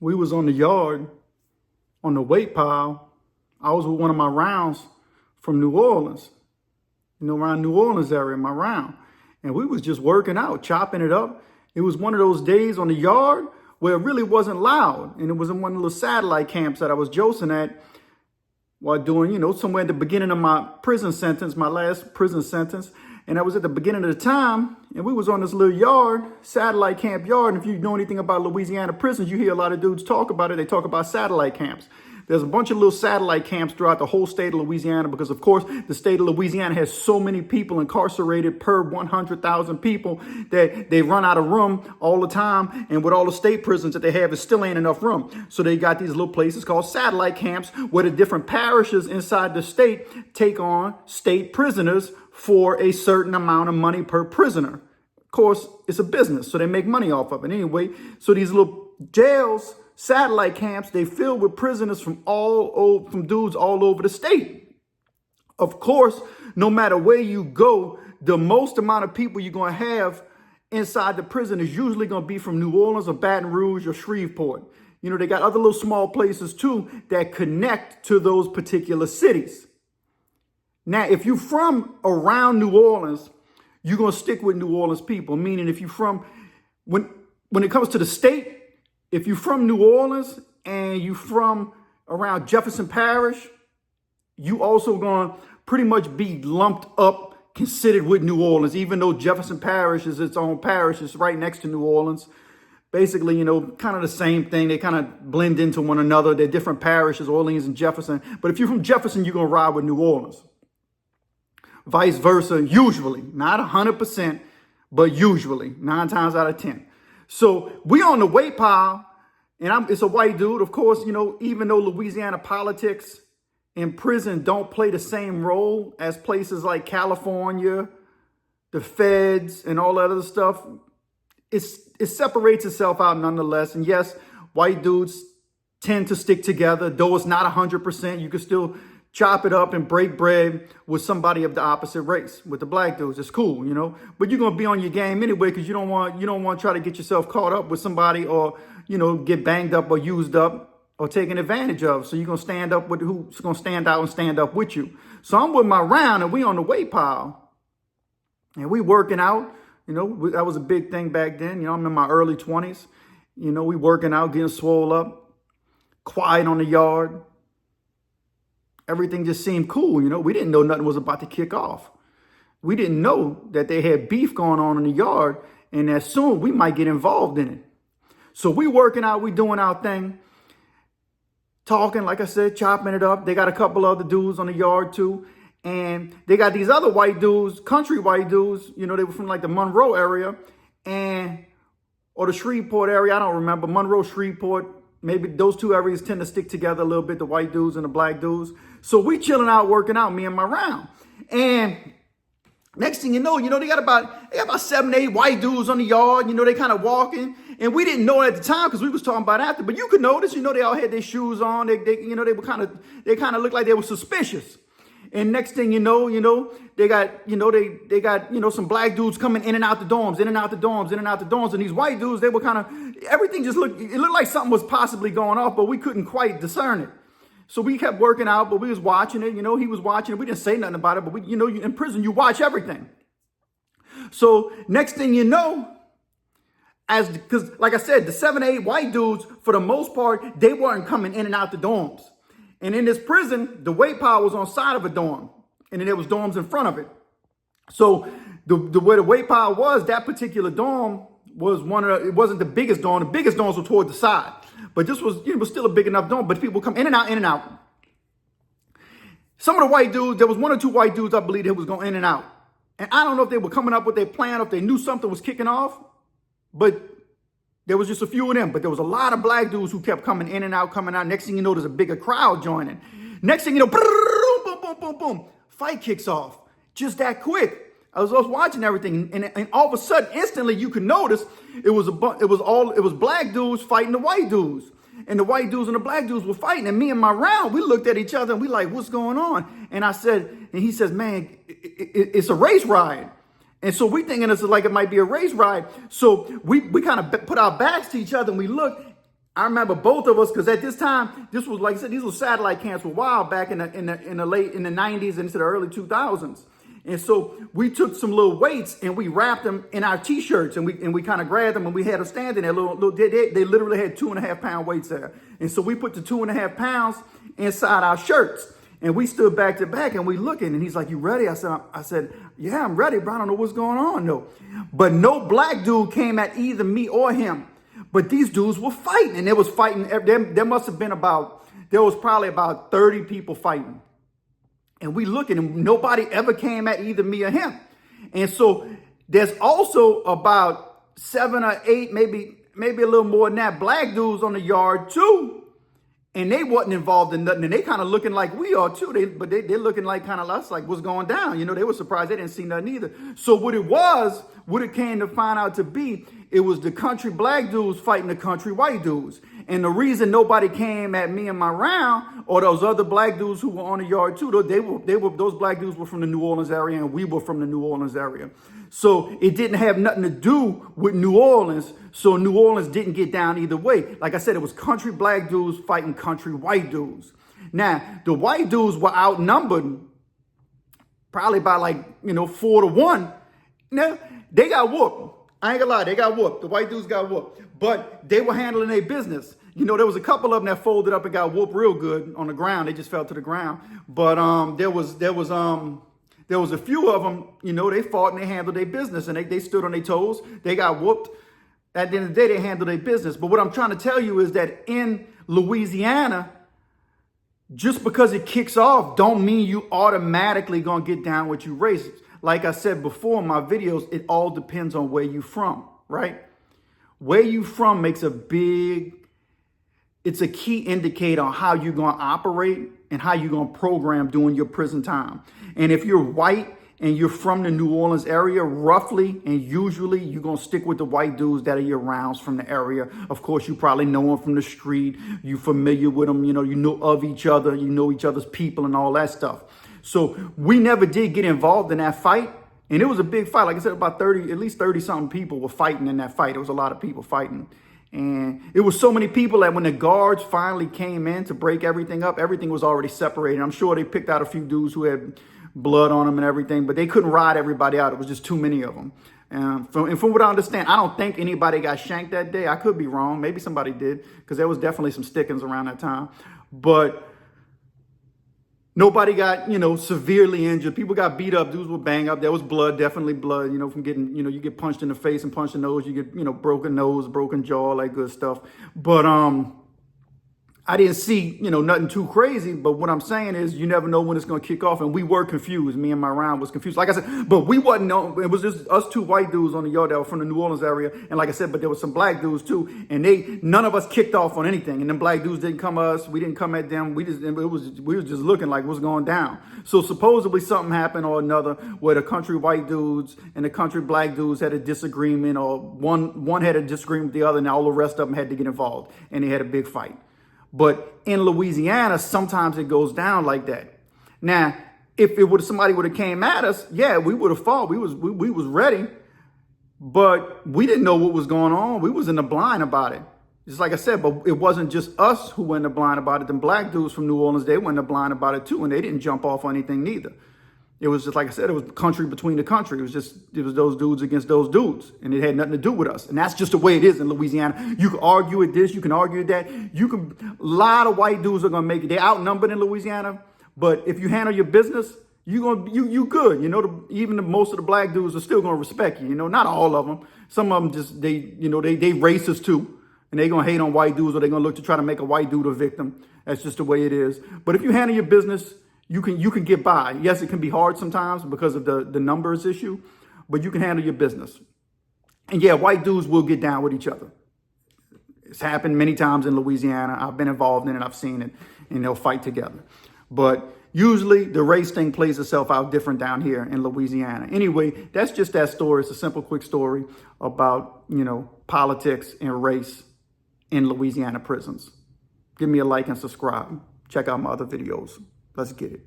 we was on the yard on the weight pile. I was with one of my rounds from New Orleans, around New Orleans area, my round. And we was just working out, chopping it up. It was one of those days on the yard where it really wasn't loud. And it was in one of the little satellite camps that I was josing at while doing, somewhere at the beginning of my prison sentence, my last prison sentence. And I was at the beginning of the time, and we was on this little yard, satellite camp yard. And if you know anything about Louisiana prisons, you hear a lot of dudes talk about it. They talk about satellite camps. There's a bunch of little satellite camps throughout the whole state of Louisiana because, of course, the state of Louisiana has so many people incarcerated per 100,000 people that they run out of room all the time. And with all the state prisons that they have, it still ain't enough room. So they got these little places called satellite camps where the different parishes inside the state take on state prisoners for a certain amount of money per prisoner. Of course, it's a business, so they make money off of it. Anyway, so these little jails, satellite camps, they filled with prisoners from dudes all over the state. Of course, no matter where you go, the most amount of people you're going to have inside the prison is usually going to be from New Orleans or Baton Rouge or Shreveport. They got other little small places too that connect to those particular cities. Now, if you're from around New Orleans, you're going to stick with New Orleans people, meaning if you're from, when it comes to the state, if you're from New Orleans and you're from around Jefferson Parish, you also going to pretty much be lumped up, considered with New Orleans, even though Jefferson Parish is its own parish. It's right next to New Orleans. Basically, kind of the same thing. They kind of blend into one another. They're different parishes, Orleans and Jefferson. But if you're from Jefferson, you're going to ride with New Orleans. Vice versa, usually. Not 100%, but usually. 9 times out of 10. So we on the weight pile, and it's a white dude. Of course, even though Louisiana politics in prison don't play the same role as places like California, the feds, and all that other stuff, it separates itself out nonetheless. And yes, white dudes tend to stick together, though it's not 100%. You can still chop it up and break bread with somebody of the opposite race. With the black dudes, it's cool, But you're gonna be on your game anyway because you don't want to try to get yourself caught up with somebody or get banged up or used up or taken advantage of. So you're gonna stand up with who's gonna stand out and stand up with you. So I'm with my round and we on the weight pile and we working out. That was a big thing back then. I'm in my early 20s. We working out, getting swole up, quiet on the yard. Everything just seemed cool, We didn't know nothing was about to kick off. We didn't know that they had beef going on in the yard and that soon we might get involved in it. So we working out, we doing our thing, talking, like I said, chopping it up. They got a couple other dudes on the yard too. And they got these other white dudes, country white dudes, they were from like the Monroe area or the Shreveport area. I don't remember. Monroe, Shreveport. Maybe those two areas tend to stick together a little bit, the white dudes and the black dudes. So we chilling out, working out, me and my round. And next thing you know, they got about 7, 8 white dudes on the yard. They kind of walking. And we didn't know at the time because we was talking about after. But you could notice, they all had their shoes on. They were kind of looked like they were suspicious. And next thing you know, they got some black dudes coming in and out the dorms, in and out the dorms, in and out the dorms. And these white dudes, they were everything just looked like something was possibly going off, but we couldn't quite discern it. So we kept working out, but we was watching it. He was watching it. We didn't say nothing about it, but in prison, you watch everything. So next thing you know, because like I said, the 7, 8 white dudes, for the most part, they weren't coming in and out the dorms. And in this prison, the weight pile was on side of a dorm. And then there was dorms in front of it. So the way the weight pile was, that particular dorm was it wasn't the biggest dorm. The biggest dorms were toward the side. But this was, was still a big enough dorm. But people come in and out, in and out. Some of the white dudes, there was 1 or 2 white dudes, I believe, that was going in and out. And I don't know if they were coming up with their plan, or if they knew something was kicking off. But there was just a few of them, but there was a lot of black dudes who kept coming in and out, coming out. Next thing you know, there's a bigger crowd joining. Next thing you know, boom, boom, boom, boom, boom. Fight kicks off. Just that quick. I was watching everything, and all of a sudden, instantly, you could notice it was black dudes fighting the white dudes, and the white dudes and the black dudes were fighting. And me and my round, we looked at each other and we like, what's going on? And he says, man, it's a race ride. And so we thinking it's like it might be a race ride. So we kind of put our backs to each other and we look, I remember both of us, because at this time, this was, like I said, these were satellite camps for a while back in the 90s into the early 2000s. And so we took some little weights and we wrapped them in our t-shirts, and we kind of grabbed them, and we had them standing there. They literally had 2.5 pound weights there. And so we put the 2.5 pounds inside our shirts, and we stood back to back, and we looking, and he's like, "You ready?" I said, "Yeah, I'm ready, bro. I don't know what's going on though." But no black dude came at either me or him. But these dudes were fighting, and they was fighting. There was probably about 30 people fighting. And we looking, and nobody ever came at either me or him. And so there's also about 7 or 8, maybe a little more than that, black dudes on the yard too. And they wasn't involved in nothing. And they kind of looking like we are too. They're looking like kind of us, like what's going down. You know, they were surprised they didn't see nothing either. So what it came to find out to be, it was the country black dudes fighting the country white dudes. And the reason nobody came at me and my round, or those other black dudes who were on the yard too, those black dudes were from the New Orleans area, and we were from the New Orleans area. So it didn't have nothing to do with New Orleans. So New Orleans didn't get down either way. Like I said, it was country black dudes fighting country white dudes. Now, the white dudes were outnumbered probably by 4 to 1. Now, they got whooped. I ain't gonna lie, they got whooped. The white dudes got whooped. But they were handling their business. You know, there was a couple of them that folded up and got whooped real good on the ground. They just fell to the ground. But there was a few of them, you know, they fought and they handled their business, and they stood on their toes. They got whooped. At the end of the day, they handled their business. But what I'm trying to tell you is that in Louisiana, just because it kicks off don't mean you automatically gonna get down with you racist. Like I said before in my videos, it all depends on where you from, right? Where you from makes it's a key indicator on how you're going to operate and how you're going to program during your prison time. And if you're white and you're from the New Orleans area, roughly and usually you're going to stick with the white dudes that are your rounds from the area. Of course, you probably know them from the street. You're familiar with them. You know of each other. You know each other's people and all that stuff. So we never did get involved in that fight. And it was a big fight. Like I said, at least 30 something people were fighting in that fight. There was a lot of people fighting. And it was so many people that when the guards finally came in to break everything up, everything was already separated. I'm sure they picked out a few dudes who had blood on them and everything, but they couldn't ride everybody out. It was just too many of them. And from what I understand, I don't think anybody got shanked that day. I could be wrong. Maybe somebody did, because there was definitely some stickings around that time. But nobody got, severely injured. People got beat up. Dudes were banged up. There was blood, definitely blood, from getting, you get punched in the face and punched in the nose. You get, broken nose, broken jaw, all that good stuff. But I didn't see, nothing too crazy. But what I'm saying is you never know when it's going to kick off. And we were confused. Me and my round was confused. Like I said, but we wasn't know. It was just us two white dudes on the yard that were from the New Orleans area. And like I said, but there was some black dudes too. And none of us kicked off on anything. And them black dudes didn't come at us. We didn't come at them. We were just looking like what's going down. So supposedly something happened or another where the country white dudes and the country black dudes had a disagreement, or one had a disagreement with the other, and all the rest of them had to get involved. And they had a big fight. But in Louisiana, sometimes it goes down like that. Now, if somebody would have came at us, yeah, we would have fought. We was ready, but we didn't know what was going on. We was in the blind about it. Just like I said, but it wasn't just us who went in the blind about it. Them black dudes from New Orleans, they went in the blind about it too, and they didn't jump off on anything neither. It was just, like I said, it was country between the country. It was those dudes against those dudes. And it had nothing to do with us. And that's just the way it is in Louisiana. You can argue with this. You can argue with that. A lot of white dudes are going to make it. They're outnumbered in Louisiana. But if you handle your business, you good. Most of the black dudes are still going to respect you. Not all of them. Some of them just, they racist too. And they're going to hate on white dudes, or they're going to look to try to make a white dude a victim. That's just the way it is. But if you handle your business, you can get by. Yes, it can be hard sometimes because of the numbers issue, but you can handle your business. And yeah, white dudes will get down with each other. It's happened many times in Louisiana. I've been involved in it. I've seen it, and they'll fight together. But usually the race thing plays itself out different down here in Louisiana. Anyway, that's just that story. It's a simple, quick story about, politics and race in Louisiana prisons. Give me a like and subscribe. Check out my other videos. Let's get it.